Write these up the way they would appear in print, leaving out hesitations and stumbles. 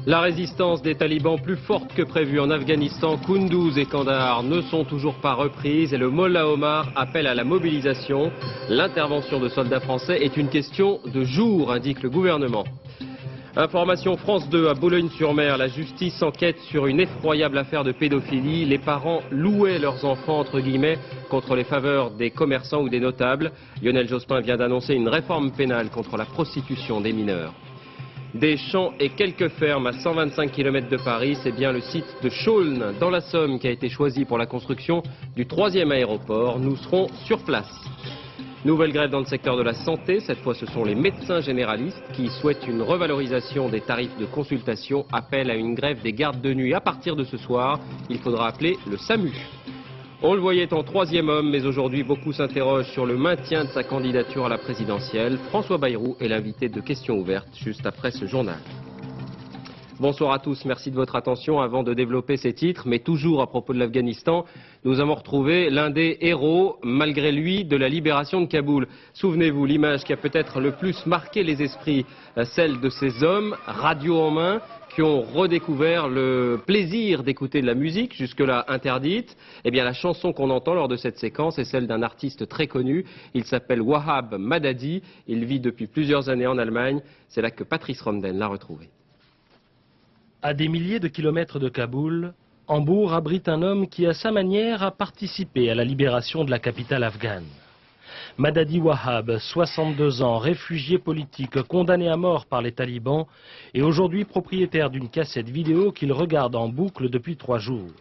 La résistance des talibans plus forte que prévu en Afghanistan, Kunduz et Kandahar ne sont toujours pas reprises et le Mollah Omar appelle à la mobilisation. L'intervention de soldats français est une question de jours, indique le gouvernement. Information France 2 à Boulogne-sur-Mer, la justice enquête sur une effroyable affaire de pédophilie. Les parents louaient leurs enfants, entre guillemets, contre les faveurs des commerçants ou des notables. Lionel Jospin vient d'annoncer une réforme pénale contre la prostitution des mineurs. Des champs et quelques fermes à 125 km de Paris, c'est bien le site de Chaulnes, dans la Somme, qui a été choisi pour la construction du 3e aéroport. Nous serons sur place. Nouvelle grève dans le secteur de la santé. Cette fois, ce sont les médecins généralistes qui souhaitent une revalorisation des tarifs de consultation. Appel à une grève des gardes de nuit. À partir de ce soir, il faudra appeler le SAMU. On le voyait en 3e homme, mais aujourd'hui, beaucoup s'interrogent sur le maintien de sa candidature à la présidentielle. François Bayrou est l'invité de Questions ouvertes, juste après ce journal. Bonsoir à tous, merci de votre attention. Avant de développer ces titres, mais toujours à propos de l'Afghanistan, nous avons retrouvé l'un des héros, malgré lui, de la libération de Kaboul. Souvenez-vous, l'image qui a peut-être le plus marqué les esprits, celle de ces hommes, radio en main, qui ont redécouvert le plaisir d'écouter de la musique, jusque-là interdite. Eh bien, la chanson qu'on entend lors de cette séquence est celle d'un artiste très connu. Il s'appelle Wahab Madadi. Il vit depuis plusieurs années en Allemagne. C'est là que Patrice Romden l'a retrouvé. À des milliers de kilomètres de Kaboul, Hambourg abrite un homme qui, à sa manière, a participé à la libération de la capitale afghane. Madadi Wahab, 62 ans, réfugié politique, condamné à mort par les talibans, est aujourd'hui propriétaire d'une cassette vidéo qu'il regarde en boucle depuis 3 jours.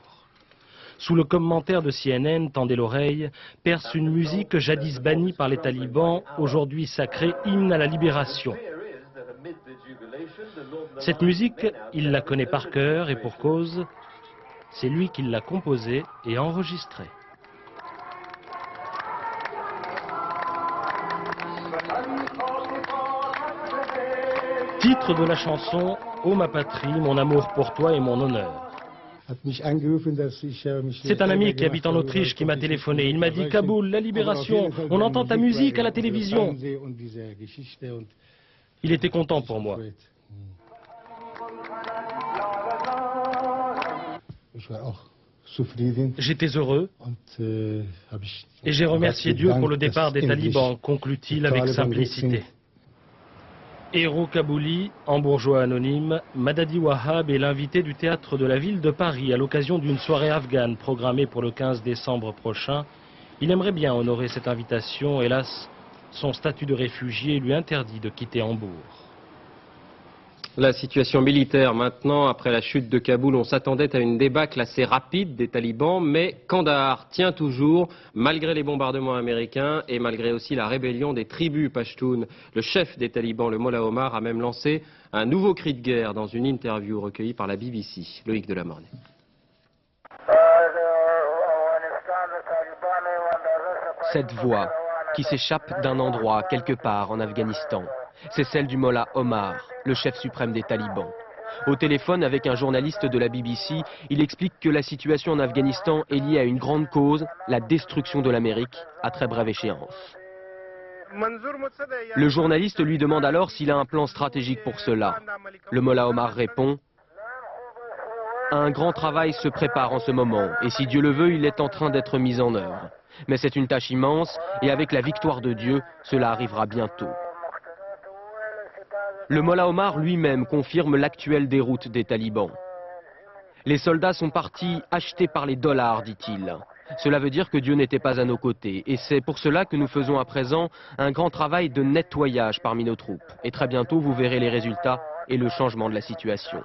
Sous le commentaire de CNN, tendez l'oreille, perce une musique jadis bannie par les talibans, aujourd'hui sacrée hymne à la libération. Cette musique, il la connaît par cœur et pour cause, c'est lui qui l'a composée et enregistrée. Titre de la chanson « Ô ma patrie, mon amour pour toi et mon honneur ». C'est un ami qui habite en Autriche qui m'a téléphoné. Il m'a dit « Kaboul, la libération, on entend ta musique à la télévision ». Il était content pour moi. J'étais heureux et j'ai remercié Dieu pour le départ des talibans, conclut-il avec simplicité. Héros kabouli, hambourgeois anonyme, Madadi Wahab est l'invité du théâtre de la ville de Paris à l'occasion d'une soirée afghane programmée pour le 15 décembre prochain. Il aimerait bien honorer cette invitation. Hélas, son statut de réfugié lui interdit de quitter Hambourg. La situation militaire maintenant, après la chute de Kaboul, on s'attendait à une débâcle assez rapide des talibans, mais Kandahar tient toujours, malgré les bombardements américains et malgré aussi la rébellion des tribus pashtunes. Le chef des talibans, le Mollah Omar, a même lancé un nouveau cri de guerre dans une interview recueillie par la BBC. Loïc Delamornay. Cette voix qui s'échappe d'un endroit quelque part en Afghanistan, c'est celle du Mollah Omar, le chef suprême des talibans. Au téléphone avec un journaliste de la BBC, il explique que la situation en Afghanistan est liée à une grande cause, la destruction de l'Amérique à très brève échéance. Le journaliste lui demande alors s'il a un plan stratégique pour cela. Le Mollah Omar répond « Un grand travail se prépare en ce moment et si Dieu le veut, il est en train d'être mis en œuvre. Mais c'est une tâche immense et avec la victoire de Dieu, cela arrivera bientôt. » Le Mollah Omar lui-même confirme l'actuelle déroute des talibans. Les soldats sont partis achetés par les dollars, dit-il. Cela veut dire que Dieu n'était pas à nos côtés. Et c'est pour cela que nous faisons à présent un grand travail de nettoyage parmi nos troupes. Et très bientôt, vous verrez les résultats et le changement de la situation.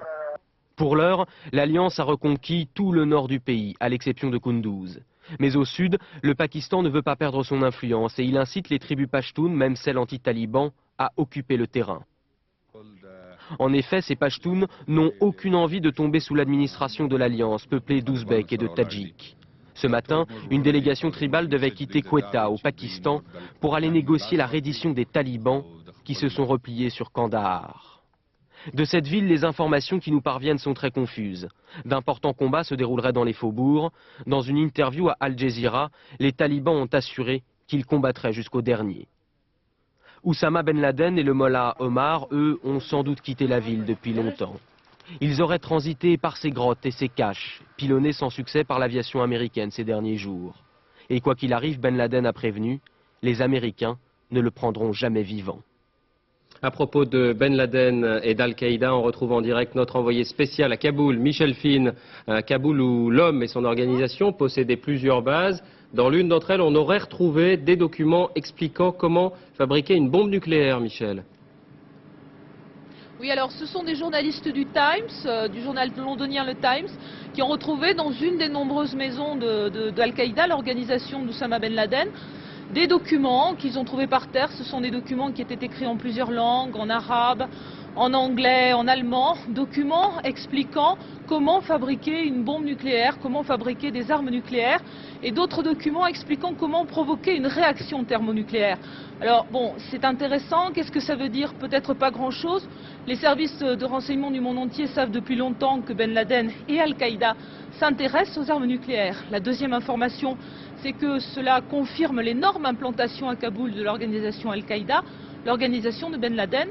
Pour l'heure, l'Alliance a reconquis tout le nord du pays, à l'exception de Kunduz. Mais au sud, le Pakistan ne veut pas perdre son influence et il incite les tribus pashtunes, même celles anti-talibans, à occuper le terrain. En effet, ces Pashtuns n'ont aucune envie de tomber sous l'administration de l'Alliance, peuplée d'Ouzbeks et de Tadjiks. Ce matin, une délégation tribale devait quitter Quetta, au Pakistan, pour aller négocier la reddition des talibans qui se sont repliés sur Kandahar. De cette ville, les informations qui nous parviennent sont très confuses. D'importants combats se dérouleraient dans les faubourgs. Dans une interview à Al Jazeera, les talibans ont assuré qu'ils combattraient jusqu'au dernier. Oussama Ben Laden et le Mollah Omar, eux, ont sans doute quitté la ville depuis longtemps. Ils auraient transité par ces grottes et ces caches, pilonnés sans succès par l'aviation américaine ces derniers jours. Et quoi qu'il arrive, Ben Laden a prévenu, les Américains ne le prendront jamais vivant. À propos de Ben Laden et d'Al-Qaïda, on retrouve en direct notre envoyé spécial à Kaboul, Michel Fine. Kaboul où l'homme et son organisation possédaient plusieurs bases. Dans l'une d'entre elles, on aurait retrouvé des documents expliquant comment fabriquer une bombe nucléaire, Michel. Oui, alors ce sont des journalistes du Times, du journal londonien Le Times, qui ont retrouvé dans une des nombreuses maisons d'Al-Qaïda, l'organisation d'Oussama Ben Laden, des documents qu'ils ont trouvés par terre. Ce sont des documents qui étaient écrits en plusieurs langues, en arabe, en anglais, en allemand, documents expliquant comment fabriquer une bombe nucléaire, comment fabriquer des armes nucléaires, et d'autres documents expliquant comment provoquer une réaction thermonucléaire. Alors bon, c'est intéressant, qu'est-ce que ça veut dire? Peut-être pas grand-chose. Les services de renseignement du monde entier savent depuis longtemps que Ben Laden et Al-Qaïda s'intéressent aux armes nucléaires. La deuxième information, c'est que cela confirme l'énorme implantation à Kaboul de l'organisation Al-Qaïda, l'organisation de Ben Laden.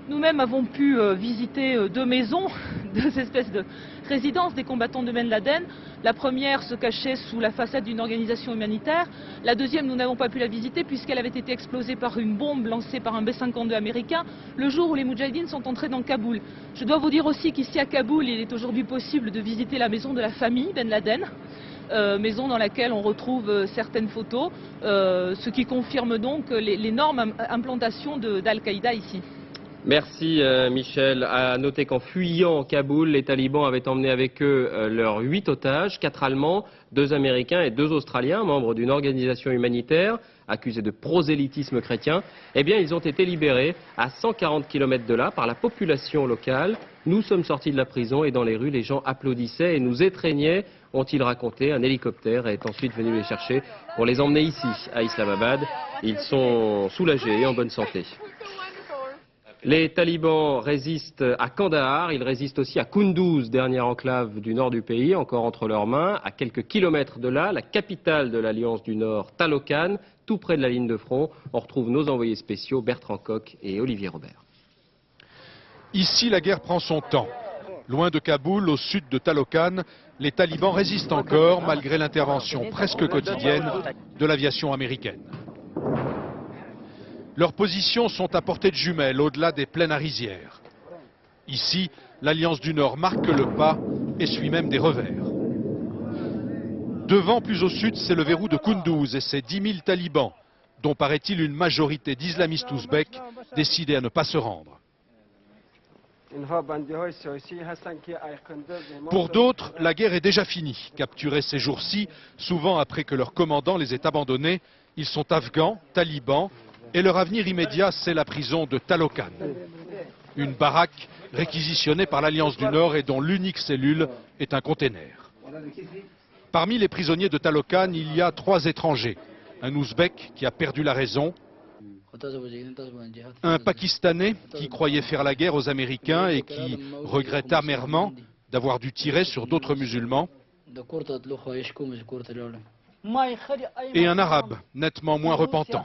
Nous-mêmes avons pu visiter deux maisons, deux espèces de résidences des combattants de Ben Laden. La première se cachait sous la façade d'une organisation humanitaire. La deuxième, nous n'avons pas pu la visiter puisqu'elle avait été explosée par une bombe lancée par un B-52 américain le jour où les Moudjahidines sont entrés dans Kaboul. Je dois vous dire aussi qu'ici à Kaboul, il est aujourd'hui possible de visiter la maison de la famille Ben Laden. Maison dans laquelle on retrouve certaines photos, ce qui confirme donc l'énorme implantation d'Al-Qaïda ici. Merci Michel. À noter qu'en fuyant Kaboul, les talibans avaient emmené avec eux leurs 8 otages, 4 Allemands, 2 Américains et 2 Australiens, membres d'une organisation humanitaire accusés de prosélytisme chrétien. Eh bien, ils ont été libérés à 140 km de là par la population locale. Nous sommes sortis de la prison et dans les rues, les gens applaudissaient et nous étreignaient, ont-ils raconté. Un hélicoptère est ensuite venu les chercher pour les emmener ici, à Islamabad. Ils sont soulagés et en bonne santé. Les talibans résistent à Kandahar, ils résistent aussi à Kunduz, dernière enclave du nord du pays, encore entre leurs mains. À quelques kilomètres de là, la capitale de l'Alliance du Nord, Taloqan, tout près de la ligne de front. On retrouve nos envoyés spéciaux, Bertrand Coq et Olivier Robert. Ici, la guerre prend son temps. Loin de Kaboul, au sud de Taloqan, les talibans résistent encore malgré l'intervention presque quotidienne de l'aviation américaine. Leurs positions sont à portée de jumelles, au-delà des plaines arisières. Ici, l'Alliance du Nord marque le pas et suit même des revers. Devant, plus au sud, c'est le verrou de Kunduz et ses 10 000 talibans, dont paraît-il une majorité d'islamistes ouzbeks décidés à ne pas se rendre. Pour d'autres, la guerre est déjà finie. Capturés ces jours-ci, souvent après que leur commandant les ait abandonnés, ils sont afghans, talibans, et leur avenir immédiat, c'est la prison de Taloqan. Une baraque réquisitionnée par l'Alliance du Nord et dont l'unique cellule est un container. Parmi les prisonniers de Taloqan, il y a 3 étrangers. Un Ouzbek qui a perdu la raison, un Pakistanais qui croyait faire la guerre aux Américains et qui regrette amèrement d'avoir dû tirer sur d'autres musulmans, et un Arabe, nettement moins repentant.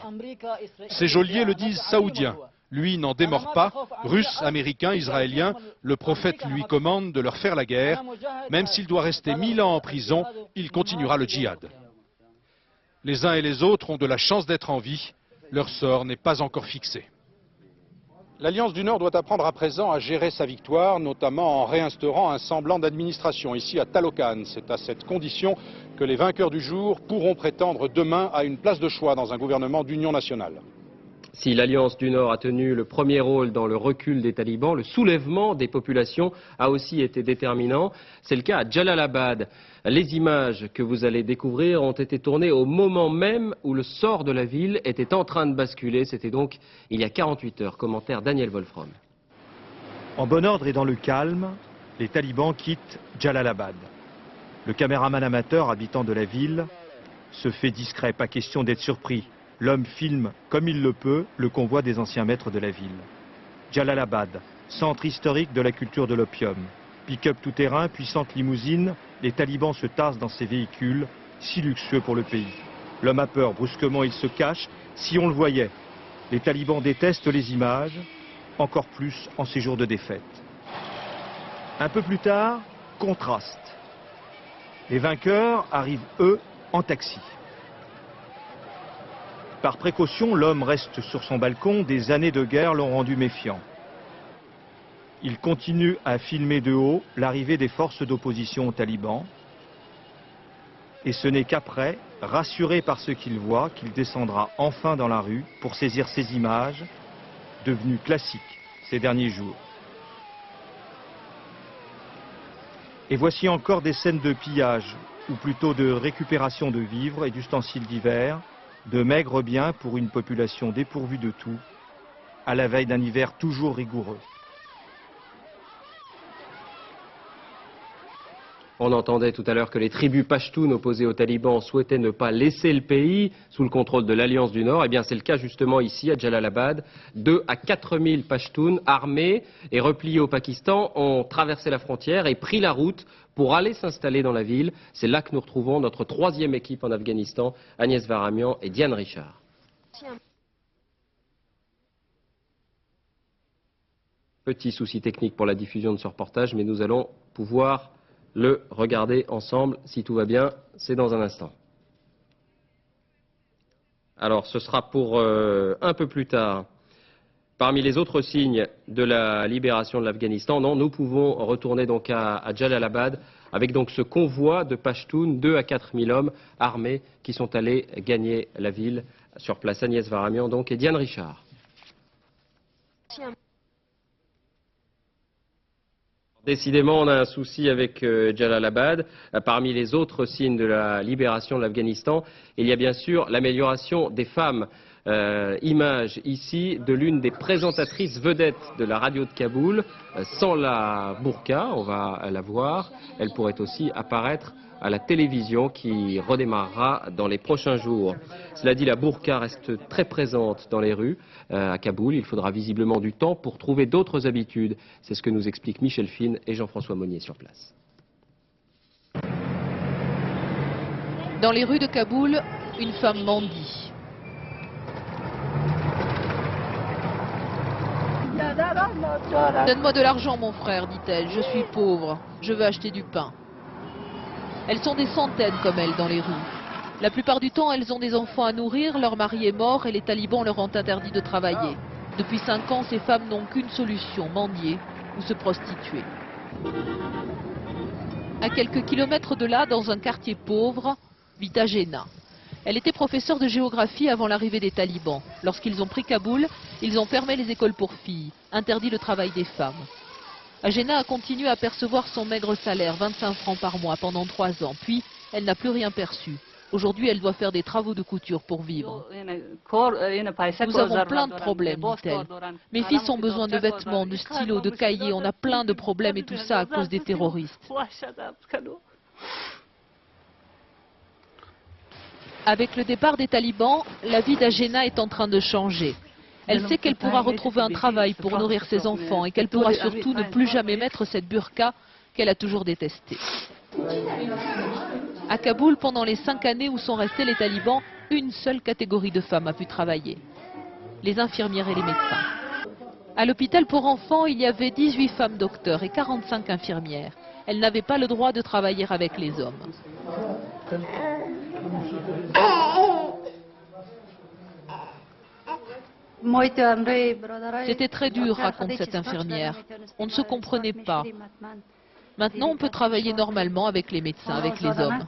Ces geôliers le disent saoudien. Lui n'en démord pas. Russe, américain, israélien, le prophète lui commande de leur faire la guerre. Même s'il doit rester 1000 ans en prison, il continuera le djihad. Les uns et les autres ont de la chance d'être en vie. Leur sort n'est pas encore fixé. L'Alliance du Nord doit apprendre à présent à gérer sa victoire, notamment en réinstaurant un semblant d'administration ici à Taloqan. C'est à cette condition que les vainqueurs du jour pourront prétendre demain à une place de choix dans un gouvernement d'union nationale. Si l'Alliance du Nord a tenu le premier rôle dans le recul des talibans, le soulèvement des populations a aussi été déterminant. C'est le cas à Jalalabad. Les images que vous allez découvrir ont été tournées au moment même où le sort de la ville était en train de basculer. C'était donc il y a 48 heures. Commentaire Daniel Wolfram. En bon ordre et dans le calme, les talibans quittent Jalalabad. Le caméraman amateur habitant de la ville se fait discret, pas question d'être surpris. L'homme filme comme il le peut le convoi des anciens maîtres de la ville. Jalalabad, centre historique de la culture de l'opium. Pick-up tout-terrain, puissante limousine, les talibans se tassent dans ces véhicules, si luxueux pour le pays. L'homme a peur, brusquement il se cache, si on le voyait. Les talibans détestent les images, encore plus en ces jours de défaite. Un peu plus tard, contraste. Les vainqueurs arrivent, eux, en taxi. Par précaution, l'homme reste sur son balcon. Des années de guerre l'ont rendu méfiant. Il continue à filmer de haut l'arrivée des forces d'opposition aux talibans. Et ce n'est qu'après, rassuré par ce qu'il voit, qu'il descendra enfin dans la rue pour saisir ces images, devenues classiques ces derniers jours. Et voici encore des scènes de pillage, ou plutôt de récupération de vivres et d'ustensiles divers, de maigres biens pour une population dépourvue de tout, à la veille d'un hiver toujours rigoureux. On entendait tout à l'heure que les tribus pashtunes opposées aux talibans souhaitaient ne pas laisser le pays sous le contrôle de l'Alliance du Nord. Eh bien, c'est le cas justement ici à Jalalabad. 2 à 4 000 pashtunes armés et repliés au Pakistan ont traversé la frontière et pris la route pour aller s'installer dans la ville. C'est là que nous retrouvons notre 3e équipe en Afghanistan, Agnès Varamian et Diane Richard. Petit souci technique pour la diffusion de ce reportage, mais nous allons pouvoir le regarder ensemble, si tout va bien, c'est dans un instant. Alors, ce sera pour un peu plus tard. Parmi les autres signes de la libération de l'Afghanistan, non, nous pouvons retourner donc à Jalalabad avec donc ce convoi de Pashtuns, 2 à 4 000 hommes armés qui sont allés gagner la ville. Sur place, Agnès Varamian donc et Diane Richard. Décidément, on a un souci avec Jalalabad. Parmi les autres signes de la libération de l'Afghanistan, il y a bien sûr l'amélioration des femmes. Image ici de l'une des présentatrices vedettes de la radio de Kaboul, sans la burqa, on va la voir. Elle pourrait aussi apparaître à la télévision qui redémarrera dans les prochains jours. Cela dit, la burqa reste très présente dans les rues à Kaboul. Il faudra visiblement du temps pour trouver d'autres habitudes. C'est ce que nous expliquent Michel Fine et Jean-François Monnier sur place. Dans les rues de Kaboul, une femme mendie. Donne-moi de l'argent, mon frère, dit-elle. Je suis pauvre. Je veux acheter du pain. Elles sont des centaines comme elle dans les rues. La plupart du temps, elles ont des enfants à nourrir, leur mari est mort et les talibans leur ont interdit de travailler. Depuis 5 ans, ces femmes n'ont qu'une solution, mendier ou se prostituer. À quelques kilomètres de là, dans un quartier pauvre, vit Agena. Elle était professeure de géographie avant l'arrivée des talibans. Lorsqu'ils ont pris Kaboul, ils ont fermé les écoles pour filles, interdit le travail des femmes. Agena a continué à percevoir son maigre salaire, 25 francs par mois, pendant 3 ans. Puis, elle n'a plus rien perçu. Aujourd'hui, elle doit faire des travaux de couture pour vivre. Nous avons plein de problèmes, dit-elle. Mes fils ont besoin de vêtements, de stylos, de cahiers. On a plein de problèmes et tout ça à cause des terroristes. Avec le départ des talibans, la vie d'Agena est en train de changer. Elle sait qu'elle pourra retrouver un travail pour nourrir ses enfants et qu'elle pourra surtout ne plus jamais mettre cette burqa qu'elle a toujours détestée. À Kaboul, pendant les 5 années où sont restés les talibans, une seule catégorie de femmes a pu travailler. Les infirmières et les médecins. À l'hôpital pour enfants, il y avait 18 femmes docteurs et 45 infirmières. Elles n'avaient pas le droit de travailler avec les hommes. C'était très dur, raconte cette infirmière. On ne se comprenait pas. Maintenant, on peut travailler normalement avec les médecins, avec les hommes.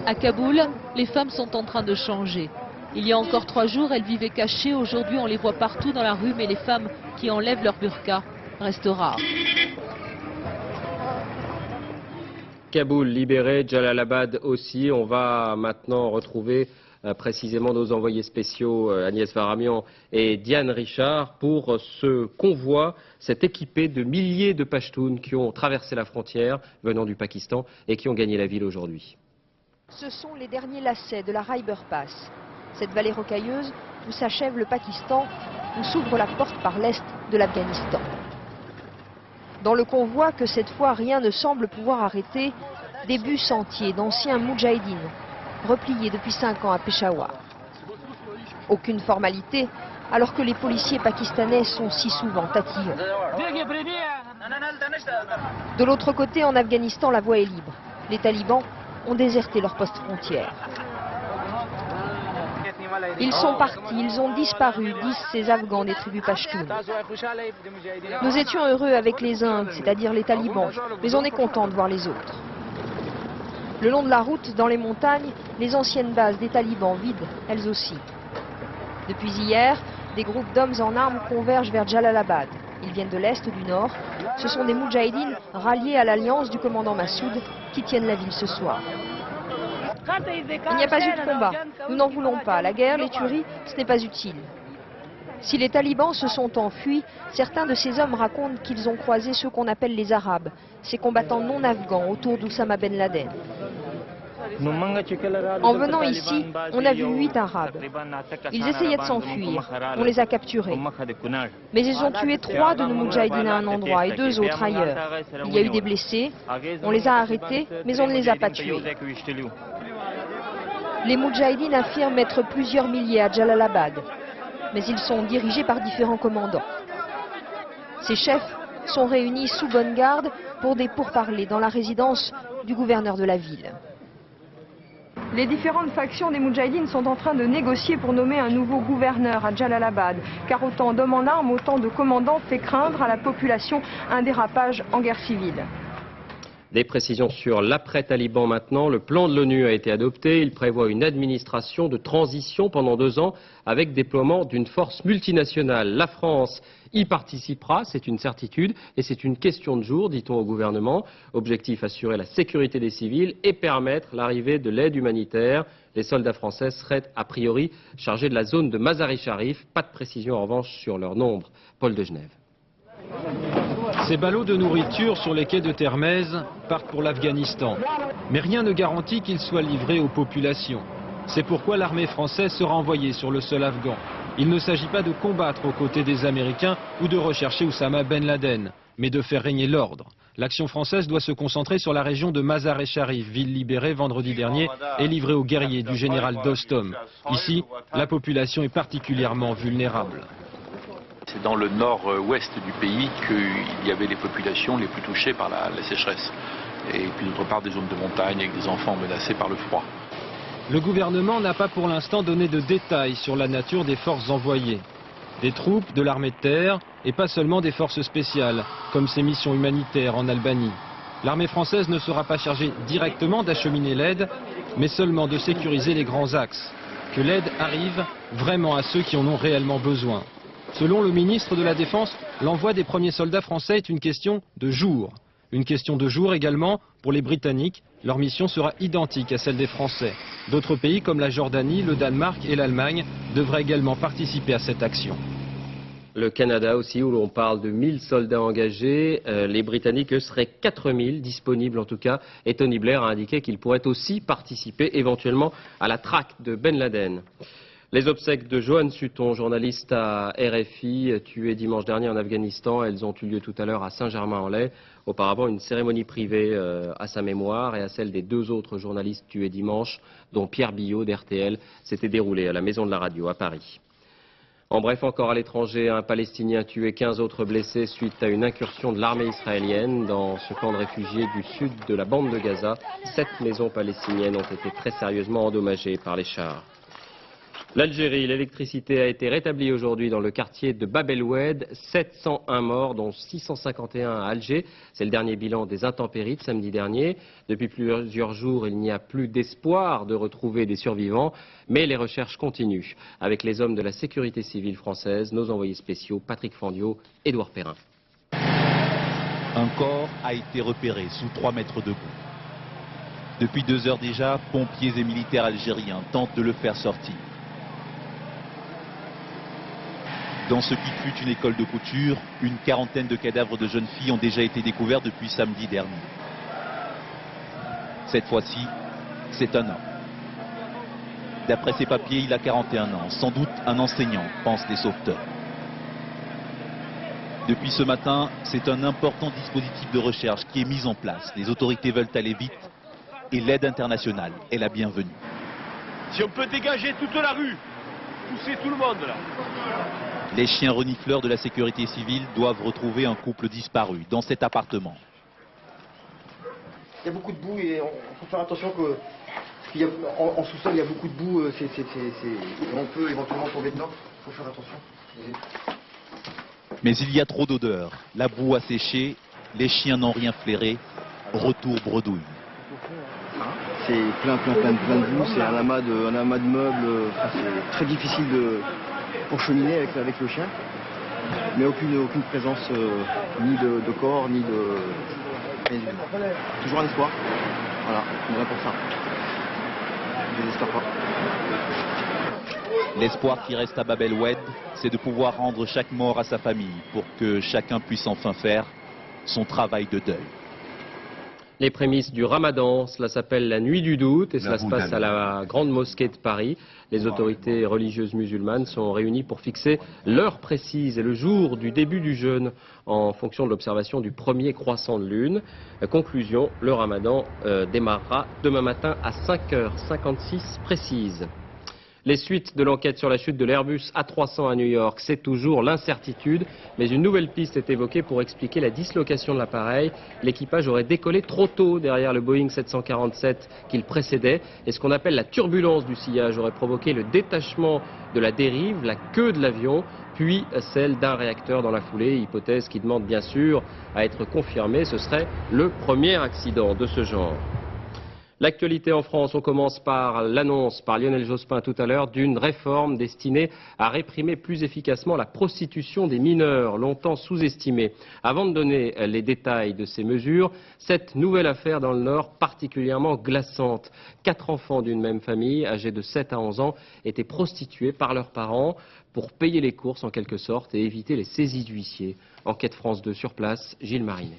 À Kaboul, les femmes sont en train de changer. Il y a encore 3 jours, elles vivaient cachées. Aujourd'hui, on les voit partout dans la rue, mais les femmes qui enlèvent leur burqa restent rares. Kaboul libéré, Jalalabad aussi. On va maintenant retrouver précisément nos envoyés spéciaux Agnès Varamian et Diane Richard pour ce convoi, cet équipé de milliers de Pashtuns qui ont traversé la frontière venant du Pakistan et qui ont gagné la ville aujourd'hui. Ce sont les derniers lacets de la Khyber Pass, cette vallée rocailleuse où s'achève le Pakistan, où s'ouvre la porte par l'est de l'Afghanistan. Dans le convoi que cette fois rien ne semble pouvoir arrêter, des bus entiers d'anciens moudjahidines repliés depuis 5 ans à Peshawar. Aucune formalité, alors que les policiers pakistanais sont si souvent tatillons. De l'autre côté, en Afghanistan, la voie est libre. Les talibans ont déserté leur poste frontière. Ils sont partis, ils ont disparu, disent ces Afghans des tribus pashtunes. Nous étions heureux avec les Indes, c'est-à-dire les talibans, mais on est content de voir les autres. Le long de la route, dans les montagnes, les anciennes bases des talibans vident, elles aussi. Depuis hier, des groupes d'hommes en armes convergent vers Jalalabad. Ils viennent de l'Est, du Nord. Ce sont des moudjahidines ralliés à l'alliance du commandant Massoud qui tiennent la ville ce soir. Il n'y a pas eu de combat. Nous n'en voulons pas. La guerre, les tueries, ce n'est pas utile. Si les talibans se sont enfuis, certains de ces hommes racontent qu'ils ont croisé ceux qu'on appelle les Arabes, ces combattants non afghans autour d'Oussama Ben Laden. En venant ici, on a vu 8 Arabes. Ils essayaient de s'enfuir. On les a capturés. Mais ils ont tué 3 de nos moudjahidines à un endroit et 2 autres ailleurs. Il y a eu des blessés. On les a arrêtés, mais on ne les a pas tués. Les moudjahidines affirment être plusieurs milliers à Jalalabad, mais ils sont dirigés par différents commandants. Ces chefs sont réunis sous bonne garde pour des pourparlers dans la résidence du gouverneur de la ville. Les différentes factions des moudjahidines sont en train de négocier pour nommer un nouveau gouverneur à Jalalabad, car autant d'hommes en armes, autant de commandants fait craindre à la population un dérapage en guerre civile. Des précisions sur l'après-Taliban maintenant. Le plan de l'ONU a été adopté. Il prévoit une administration de transition pendant 2 ans avec déploiement d'une force multinationale. La France y participera, c'est une certitude, et c'est une question de jour, dit-on au gouvernement. Objectif, assurer la sécurité des civils et permettre l'arrivée de l'aide humanitaire. Les soldats français seraient a priori chargés de la zone de Mazar-e-Sharif. Pas de précision en revanche sur leur nombre. Paul de Genève. Ces ballots de nourriture sur les quais de Termez partent pour l'Afghanistan. Mais rien ne garantit qu'ils soient livrés aux populations. C'est pourquoi l'armée française sera envoyée sur le sol afghan. Il ne s'agit pas de combattre aux côtés des Américains ou de rechercher Oussama Ben Laden, mais de faire régner l'ordre. L'action française doit se concentrer sur la région de Mazar-e-Sharif, ville libérée vendredi dernier et livrée aux guerriers du général Dostum. Ici, la population est particulièrement vulnérable. C'est dans le nord-ouest du pays qu'il y avait les populations les plus touchées par la sécheresse. Et puis d'autre part des zones de montagne avec des enfants menacés par le froid. Le gouvernement n'a pas pour l'instant donné de détails sur la nature des forces envoyées. Des troupes de l'armée de terre et pas seulement des forces spéciales, comme ces missions humanitaires en Albanie. L'armée française ne sera pas chargée directement d'acheminer l'aide, mais seulement de sécuriser les grands axes. Que l'aide arrive vraiment à ceux qui en ont réellement besoin. Selon le ministre de la Défense, l'envoi des premiers soldats français est une question de jours. Une question de jours également pour les Britanniques. Leur mission sera identique à celle des Français. D'autres pays comme la Jordanie, le Danemark et l'Allemagne devraient également participer à cette action. Le Canada aussi, où l'on parle de 1000 soldats engagés. Les Britanniques, eux, seraient 4000 disponibles en tout cas. Et Tony Blair a indiqué qu'il pourrait aussi participer éventuellement à la traque de Ben Laden. Les obsèques de Joanne Sutton, journaliste à RFI, tuée dimanche dernier en Afghanistan, elles ont eu lieu tout à l'heure à Saint-Germain-en-Laye. Auparavant, une cérémonie privée à sa mémoire et à celle des 2 autres journalistes tués dimanche, dont Pierre Billot d'RTL, s'était déroulée à la Maison de la Radio à Paris. En bref, encore à l'étranger, un Palestinien tué, 15 autres blessés suite à une incursion de l'armée israélienne dans ce camp de réfugiés du sud de la bande de Gaza. 7 maisons palestiniennes ont été très sérieusement endommagées par les chars. L'Algérie, l'électricité a été rétablie aujourd'hui dans le quartier de Bab el-Oued. 701 morts, dont 651 à Alger. C'est le dernier bilan des intempéries de samedi dernier. Depuis plusieurs jours, il n'y a plus d'espoir de retrouver des survivants, mais les recherches continuent. Avec les hommes de la sécurité civile française, nos envoyés spéciaux Patrick Fandiot, Édouard Perrin. Un corps a été repéré sous 3 mètres de boue. Depuis 2 heures déjà, pompiers et militaires algériens tentent de le faire sortir. Dans ce qui fut une école de couture, une quarantaine de cadavres de jeunes filles ont déjà été découverts depuis samedi dernier. Cette fois-ci, c'est un homme. D'après ses papiers, il a 41 ans, sans doute un enseignant, pensent les sauveteurs. Depuis ce matin, c'est un important dispositif de recherche qui est mis en place. Les autorités veulent aller vite et l'aide internationale est la bienvenue. Si on peut dégager toute la rue pousser tout le monde là. Les chiens renifleurs de la sécurité civile doivent retrouver un couple disparu dans cet appartement. Il y a beaucoup de boue et on faut faire attention que... En sous-sol, il y a beaucoup de boue, on peut éventuellement tomber dedans. Il faut faire attention. Mais il y a trop d'odeur. La boue a séché, les chiens n'ont rien flairé. Retour bredouille. C'est plein de boue, c'est un amas de meubles. C'est très difficile pour cheminer avec le chien. Mais aucune présence ni de corps, ni de... Mais toujours un espoir. Voilà, on est là pour ça. Je désespère pas. L'espoir qui reste à Bab el-Oued, c'est de pouvoir rendre chaque mort à sa famille pour que chacun puisse enfin faire son travail de deuil. Les prémices du Ramadan, cela s'appelle la nuit du doute et cela se passe à la grande mosquée de Paris. Les autorités religieuses musulmanes sont réunies pour fixer l'heure précise et le jour du début du jeûne en fonction de l'observation du premier croissant de lune. Conclusion, le Ramadan démarrera demain matin à 5h56 précise. Les suites de l'enquête sur la chute de l'Airbus A300 à New York, c'est toujours l'incertitude, mais une nouvelle piste est évoquée pour expliquer la dislocation de l'appareil. L'équipage aurait décollé trop tôt derrière le Boeing 747 qu'il précédait, et ce qu'on appelle la turbulence du sillage aurait provoqué le détachement de la dérive, la queue de l'avion, puis celle d'un réacteur dans la foulée, hypothèse qui demande bien sûr à être confirmée. Ce serait le premier accident de ce genre. L'actualité en France, on commence par l'annonce par Lionel Jospin tout à l'heure d'une réforme destinée à réprimer plus efficacement la prostitution des mineurs, longtemps sous-estimée. Avant de donner les détails de ces mesures, cette nouvelle affaire dans le Nord particulièrement glaçante. 4 enfants d'une même famille, âgés de 7 à 11 ans, étaient prostitués par leurs parents pour payer les courses en quelque sorte et éviter les saisies d'huissiers. Enquête France 2 sur place, Gilles Marinet.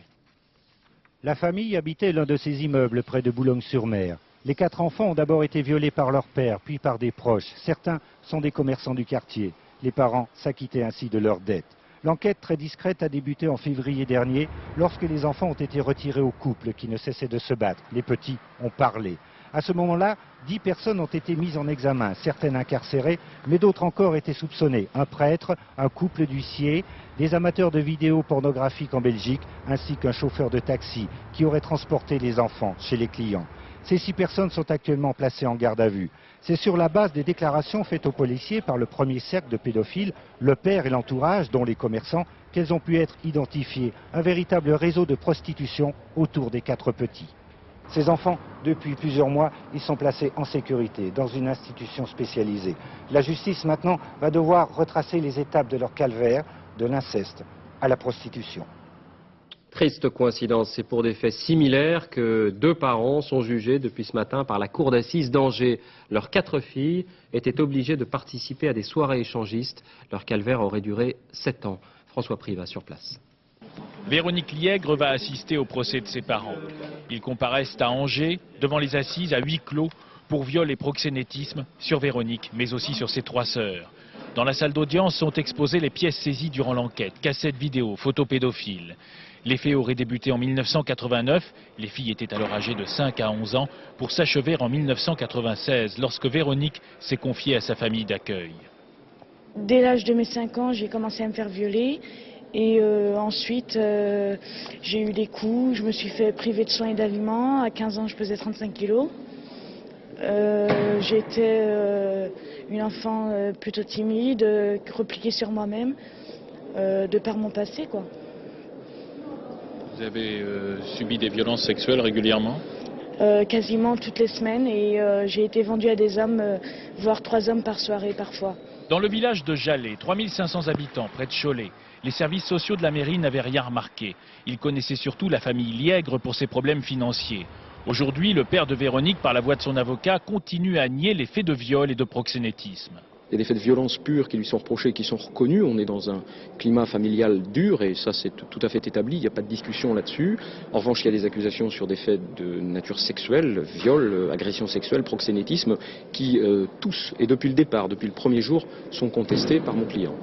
La famille habitait l'un de ces immeubles près de Boulogne-sur-Mer. Les 4 enfants ont d'abord été violés par leur père, puis par des proches. Certains sont des commerçants du quartier. Les parents s'acquittaient ainsi de leurs dettes. L'enquête très discrète a débuté en février dernier, lorsque les enfants ont été retirés au couple qui ne cessait de se battre. Les petits ont parlé. À ce moment-là, 10 personnes ont été mises en examen, certaines incarcérées, mais d'autres encore étaient soupçonnées. Un prêtre, un couple d'huissiers, des amateurs de vidéos pornographiques en Belgique, ainsi qu'un chauffeur de taxi qui aurait transporté les enfants chez les clients. Ces 6 personnes sont actuellement placées en garde à vue. C'est sur la base des déclarations faites aux policiers par le premier cercle de pédophiles, le père et l'entourage, dont les commerçants, qu'elles ont pu être identifiées. Un véritable réseau de prostitution autour des 4 petits. Ces enfants, depuis plusieurs mois, ils sont placés en sécurité dans une institution spécialisée. La justice maintenant va devoir retracer les étapes de leur calvaire, de l'inceste à la prostitution. Triste coïncidence, c'est pour des faits similaires que 2 parents sont jugés depuis ce matin par la cour d'assises d'Angers. Leurs 4 filles étaient obligées de participer à des soirées échangistes. Leur calvaire aurait duré 7 ans. François Privat sur place. Véronique Liègre va assister au procès de ses parents. Ils comparaissent à Angers, devant les assises à huis clos, pour viol et proxénétisme sur Véronique, mais aussi sur ses 3 sœurs. Dans la salle d'audience sont exposées les pièces saisies durant l'enquête, cassettes vidéo, photos pédophiles. Les faits auraient débuté en 1989, les filles étaient alors âgées de 5 à 11 ans, pour s'achever en 1996, lorsque Véronique s'est confiée à sa famille d'accueil. Dès l'âge de mes 5 ans, j'ai commencé à me faire violer. Et ensuite, j'ai eu des coups, je me suis fait priver de soins et d'aliments. À 15 ans, je pesais 35 kilos. J'étais une enfant plutôt timide, repliée sur moi-même, de par mon passé, quoi. Vous avez subi des violences sexuelles régulièrement ? Quasiment toutes les semaines, et j'ai été vendue à des hommes, voire 3 hommes par soirée parfois. Dans le village de Jalais, 3500 habitants, près de Cholet, les services sociaux de la mairie n'avaient rien remarqué. Ils connaissaient surtout la famille Liègre pour ses problèmes financiers. Aujourd'hui, le père de Véronique, par la voix de son avocat, continue à nier les faits de viol et de proxénétisme. Il y a des faits de violence pure qui lui sont reprochés, qui sont reconnus. On est dans un climat familial dur et ça c'est tout à fait établi, il n'y a pas de discussion là-dessus. En revanche, il y a des accusations sur des faits de nature sexuelle, viol, agression sexuelle, proxénétisme, qui tous, et depuis le départ, depuis le premier jour, sont contestés par mon client.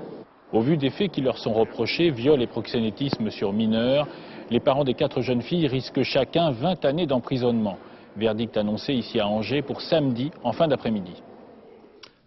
Au vu des faits qui leur sont reprochés, viol et proxénétisme sur mineurs, les parents des 4 jeunes filles risquent chacun 20 années d'emprisonnement. Verdict annoncé ici à Angers pour samedi en fin d'après-midi.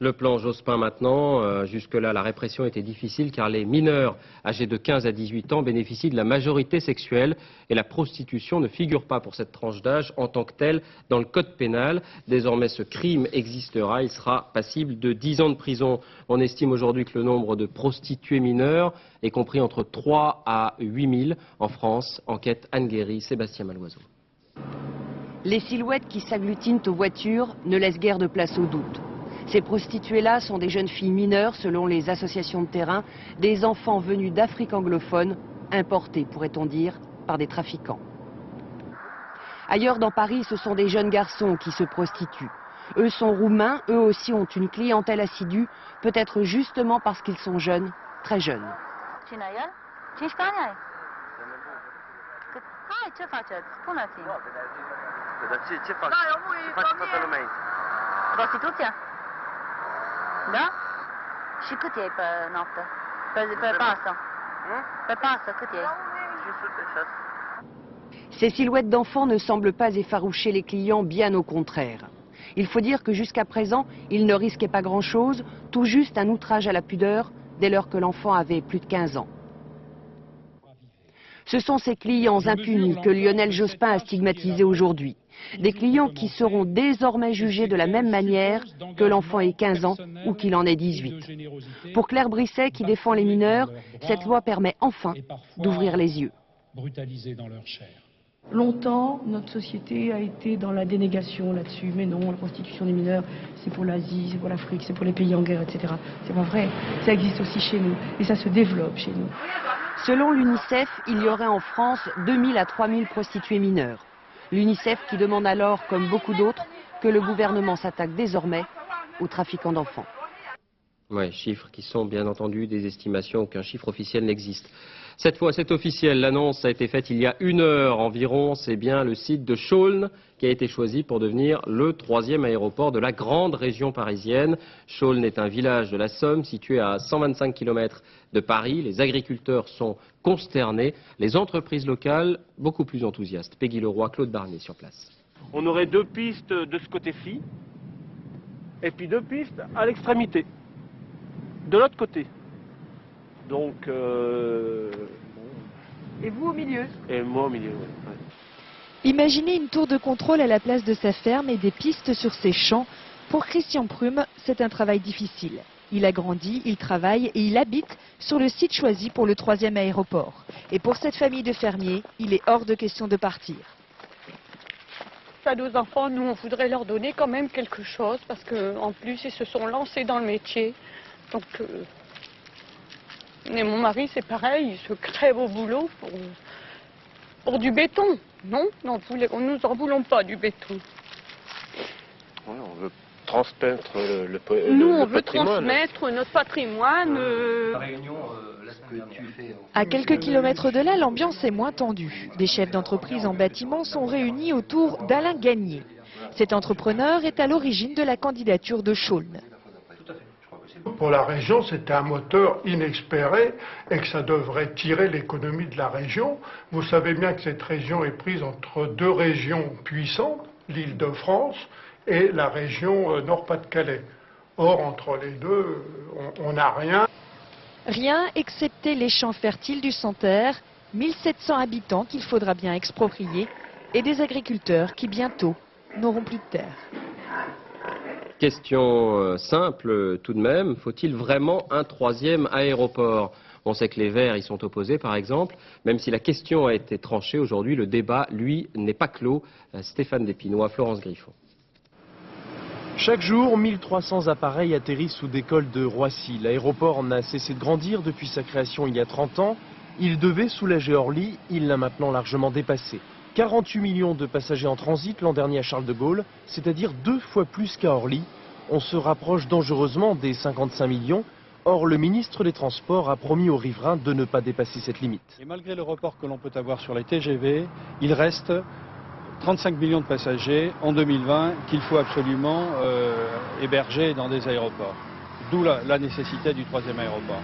Le plan Jospin maintenant, jusque-là la répression était difficile car les mineurs âgés de 15 à 18 ans bénéficient de la majorité sexuelle et la prostitution ne figure pas pour cette tranche d'âge en tant que telle dans le code pénal. Désormais ce crime existera, il sera passible de 10 ans de prison. On estime aujourd'hui que le nombre de prostituées mineures est compris entre 3 à 8 000 en France. Enquête Anne Guéry, Sébastien Maloiseau. Les silhouettes qui s'agglutinent aux voitures ne laissent guère de place au doute. Ces prostituées-là sont des jeunes filles mineures, selon les associations de terrain, des enfants venus d'Afrique anglophone, importés, pourrait-on dire, par des trafiquants. Ailleurs dans Paris, ce sont des jeunes garçons qui se prostituent. Eux sont roumains, eux aussi ont une clientèle assidue, peut-être justement parce qu'ils sont jeunes, très jeunes. Da? Și cât e pe noapte? Pe asta? Pe asta cât e? 500. Ces silhouettes d'enfants ne semblent pas effaroucher les clients, bien au contraire. Il faut dire que jusqu'à présent, ils ne risquaient pas grand-chose, tout juste un outrage à la pudeur, dès lors que l'enfant avait plus de 15 ans. Ce sont ces clients impunis que Lionel Jospin a stigmatisés aujourd'hui. Des clients qui seront désormais jugés de la même manière que l'enfant ait 15 ans ou qu'il en ait 18. Pour Claire Brisset, qui défend les mineurs, cette loi permet enfin d'ouvrir les yeux. Longtemps, notre société a été dans la dénégation là-dessus. Mais non, la prostitution des mineurs, c'est pour l'Asie, c'est pour l'Afrique, c'est pour les pays en guerre, etc. C'est pas vrai. Ça existe aussi chez nous. Et ça se développe chez nous. Selon l'UNICEF, il y aurait en France 2000 à 3000 prostituées mineures. L'UNICEF qui demande alors, comme beaucoup d'autres, que le gouvernement s'attaque désormais aux trafiquants d'enfants. Oui, chiffres qui sont bien entendu des estimations, aucun chiffre officiel n'existe. Cette fois, c'est officiel, l'annonce a été faite il y a 1 heure environ, c'est bien le site de Chaulnes qui a été choisi pour devenir le 3e aéroport de la grande région parisienne. Chaulnes est un village de la Somme situé à 125 km de Paris. Les agriculteurs sont consternés, les entreprises locales beaucoup plus enthousiastes. Peggy Leroy, Claude Barnier sur place. On aurait 2 pistes de ce côté-ci et puis 2 pistes à l'extrémité, de l'autre côté. Donc... Et vous au milieu? Et moi au milieu, oui. Ouais. Imaginez une tour de contrôle à la place de sa ferme et des pistes sur ses champs. Pour Christian Prume, c'est un travail difficile. Il a grandi, il travaille et il habite sur le site choisi pour le 3e aéroport. Et pour cette famille de fermiers, il est hors de question de partir. À nos enfants, nous, on voudrait leur donner quand même quelque chose parce qu'en plus, ils se sont lancés dans le métier. Donc, et mon mari, c'est pareil, il se crève au boulot pour du béton. Non, nous n'en voulons pas du béton. Ouais, on veut transmettre le on veut patrimoine. Transmettre notre patrimoine. À quelques kilomètres de là, l'ambiance est moins tendue. Des chefs d'entreprise en bâtiment sont réunis autour d'Alain Gagné. Cet entrepreneur est à l'origine de la candidature de Chaulnes. Pour la région, c'était un moteur inespéré et que ça devrait tirer l'économie de la région. Vous savez bien que cette région est prise entre 2 régions puissantes, l'Île-de-France et la région Nord-Pas-de-Calais. Or, entre les deux, on n'a rien. Rien excepté les champs fertiles du Santerre, 1700 habitants qu'il faudra bien exproprier et des agriculteurs qui bientôt n'auront plus de terre. Question simple tout de même, faut-il vraiment un 3e aéroport? On sait que les Verts y sont opposés par exemple, même si la question a été tranchée aujourd'hui, le débat, lui, n'est pas clos. Stéphane Despinois, Florence Griffon. Chaque jour, 1300 appareils atterrissent sous des cols de Roissy. L'aéroport n'a cessé de grandir depuis sa création il y a 30 ans. Il devait soulager Orly, il l'a maintenant largement dépassé. 48 millions de passagers en transit l'an dernier à Charles de Gaulle, c'est-à-dire 2 fois plus qu'à Orly. On se rapproche dangereusement des 55 millions. Or, le ministre des Transports a promis aux riverains de ne pas dépasser cette limite. Et malgré le report que l'on peut avoir sur les TGV, il reste 35 millions de passagers en 2020 qu'il faut absolument héberger dans des aéroports. D'où la nécessité du 3e aéroport.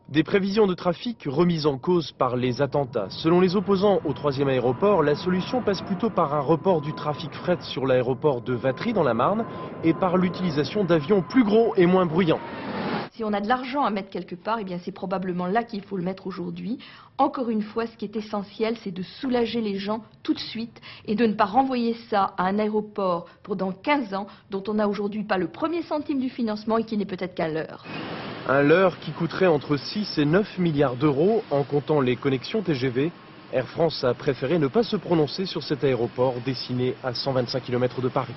Des prévisions de trafic remises en cause par les attentats. Selon les opposants au 3e aéroport, la solution passe plutôt par un report du trafic fret sur l'aéroport de Vatry dans la Marne et par l'utilisation d'avions plus gros et moins bruyants. Si on a de l'argent à mettre quelque part, eh bien c'est probablement là qu'il faut le mettre aujourd'hui. Encore une fois, ce qui est essentiel, c'est de soulager les gens tout de suite et de ne pas renvoyer ça à un aéroport pour dans 15 ans, dont on n'a aujourd'hui pas le premier centime du financement et qui n'est peut-être qu'un leurre. Un leurre qui coûterait entre 6 et 9 milliards d'euros en comptant les connexions TGV. Air France a préféré ne pas se prononcer sur cet aéroport destiné à 125 km de Paris.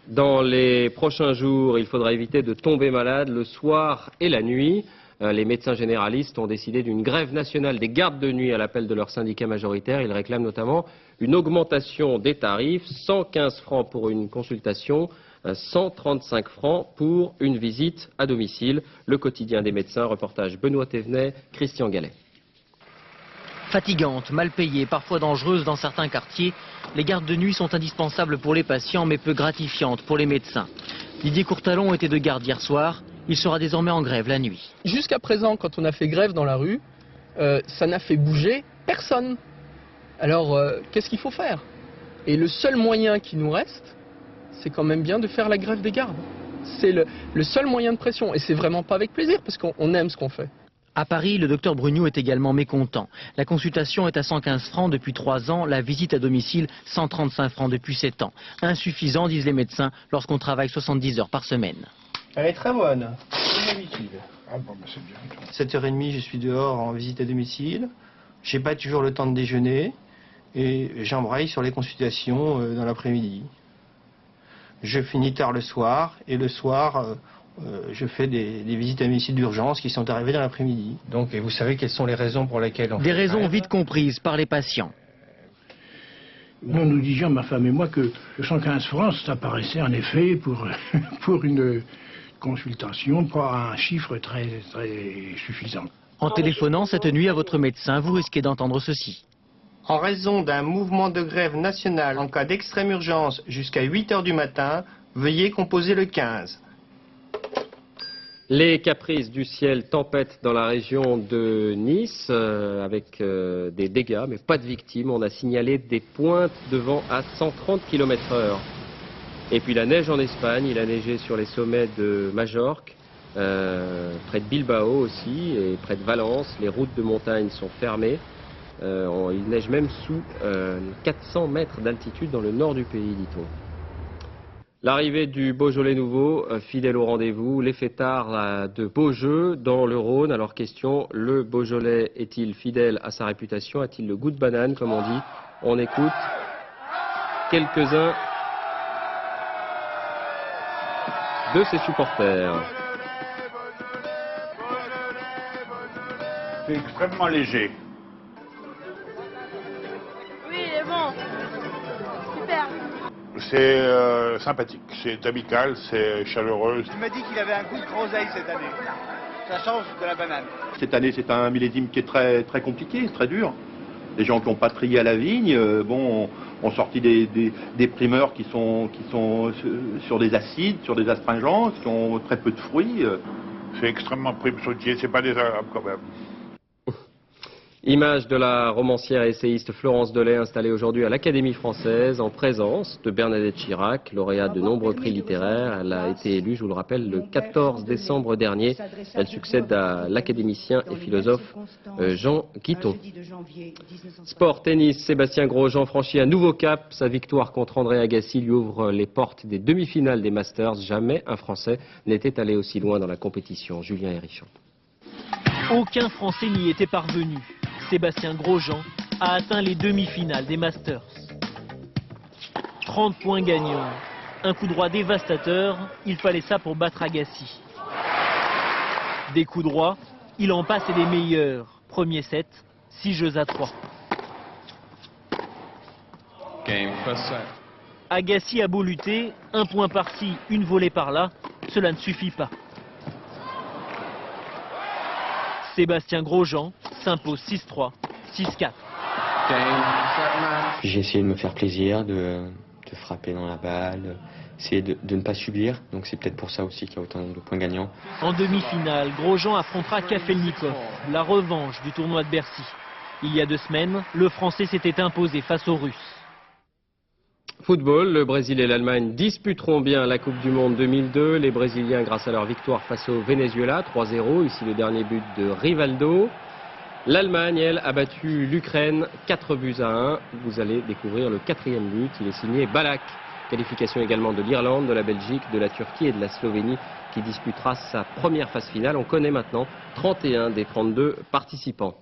Dans les prochains jours, il faudra éviter de tomber malade le soir et la nuit. Les médecins généralistes ont décidé d'une grève nationale des gardes de nuit à l'appel de leur syndicat majoritaire. Ils réclament notamment une augmentation des tarifs, 115 francs pour une consultation, 135 francs pour une visite à domicile. Le quotidien des médecins, reportage Benoît Thévenet, Christian Gallet. Fatigantes, mal payées, parfois dangereuses dans certains quartiers, les gardes de nuit sont indispensables pour les patients mais peu gratifiantes pour les médecins. Didier Courtalon était de garde hier soir, il sera désormais en grève la nuit. Jusqu'à présent, quand on a fait grève dans la rue, ça n'a fait bouger personne. Alors, qu'est-ce qu'il faut faire? Et le seul moyen qui nous reste, c'est quand même bien de faire la grève des gardes. C'est le seul moyen de pression. Et c'est vraiment pas avec plaisir, parce qu'on aime ce qu'on fait. À Paris, le docteur Brugnoux est également mécontent. La consultation est à 115 francs depuis 3 ans, la visite à domicile 135 francs depuis 7 ans. Insuffisant, disent les médecins, lorsqu'on travaille 70 heures par semaine. Elle est très bonne, comme d'habitude. Ah bon, bah c'est bien. 7h30, je suis dehors en visite à domicile. J'ai pas toujours le temps de déjeuner et j'embraye sur les consultations dans l'après-midi. Je finis tard le soir et le soir, je fais des visites à domicile d'urgence qui sont arrivées dans l'après-midi. Donc, et vous savez quelles sont les raisons pour lesquelles on fait des raisons vite comprises par les patients. Nous disions, ma femme et moi, que 115 francs, ça paraissait en effet pour une consultation, pas un chiffre très suffisant. En téléphonant cette nuit à votre médecin, vous risquez d'entendre ceci. En raison d'un mouvement de grève national en cas d'extrême urgence jusqu'à 8 h du matin, veuillez composer le 15. Les caprices du ciel, tempête dans la région de Nice, avec des dégâts, mais pas de victimes. On a signalé des pointes de vent à 130 km/h. Et puis la neige en Espagne, il a neigé sur les sommets de Majorque, près de Bilbao aussi, et près de Valence. Les routes de montagne sont fermées. Il neige même sous 400 mètres d'altitude dans le nord du pays, dit-on. L'arrivée du Beaujolais nouveau, fidèle au rendez-vous, les fêtards de Beaujeu dans le Rhône. Alors question, le Beaujolais est-il fidèle à sa réputation? A-t-il le goût de banane, comme on dit? On écoute quelques-uns de ses supporters. C'est extrêmement léger. Oui, il est bon. Super. C'est sympathique, c'est amical, c'est chaleureux. Il m'a dit qu'il avait un goût de groseille cette année. Ça change de la banane. Cette année, c'est un millésime qui est très compliqué, très dur. Les gens qui n'ont pas trié à la vigne, ont sorti des primeurs qui sont sur des acides, sur des astringents, qui ont très peu de fruits. C'est extrêmement prime-sautier, c'est pas désagréable quand même. Image de la romancière et essayiste Florence Delay, installée aujourd'hui à l'Académie française, en présence de Bernadette Chirac, lauréate de nombreux prix littéraires. Elle a été élue, je vous le rappelle, le 14 décembre dernier. Elle succède à l'académicien et philosophe Jean Guiton. Sport, tennis, Sébastien Grosjean franchit un nouveau cap. Sa victoire contre André Agassi lui ouvre les portes des demi-finales des Masters. Jamais un Français n'était allé aussi loin dans la compétition. Julien Hérichon. Aucun Français n'y était parvenu. Sébastien Grosjean a atteint les demi-finales des Masters. 30 points gagnants. Un coup droit dévastateur, il fallait ça pour battre Agassi. Des coups droits, il en passe et des meilleurs. Premier set, 6 jeux à 3. Agassi a beau lutter, un point par-ci, une volée par-là, cela ne suffit pas. Sébastien Grosjean s'impose 6-3, 6-4. J'ai essayé de me faire plaisir, de frapper dans la balle, essayer de ne pas subir. Donc c'est peut-être pour ça aussi qu'il y a autant de points gagnants. En demi-finale, Grosjean affrontera Kafelnikov, la revanche du tournoi de Bercy. Il y a 2 semaines, le Français s'était imposé face aux Russes. Football, le Brésil et l'Allemagne disputeront bien la Coupe du Monde 2002. Les Brésiliens grâce à leur victoire face au Venezuela, 3-0, ici le dernier but de Rivaldo. L'Allemagne, elle, a battu l'Ukraine 4-1. Vous allez découvrir le 4e but, il est signé Ballack. Qualification également de l'Irlande, de la Belgique, de la Turquie et de la Slovénie qui disputera sa première phase finale. On connaît maintenant 31 des 32 participants.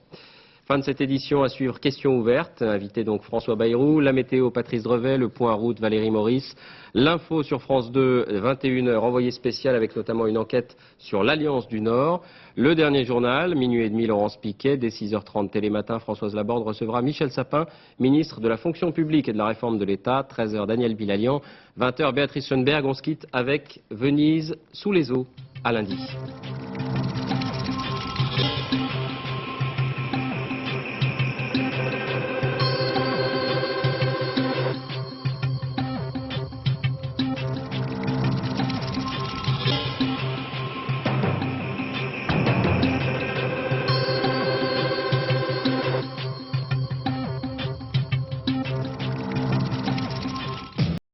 Fin de cette édition, à suivre questions ouvertes. Invité donc François Bayrou, la météo Patrice Drevet, le point route Valérie Maurice, l'info sur France 2, 21h, envoyé spécial avec notamment une enquête sur l'Alliance du Nord. Le dernier journal, minuit et demi, Laurence Piquet, dès 6h30 Télématin, Françoise Laborde recevra Michel Sapin, ministre de la fonction publique et de la réforme de l'État, 13h Daniel Bilalian, 20h Béatrice Schoenberg. On se quitte avec Venise sous les eaux. À lundi.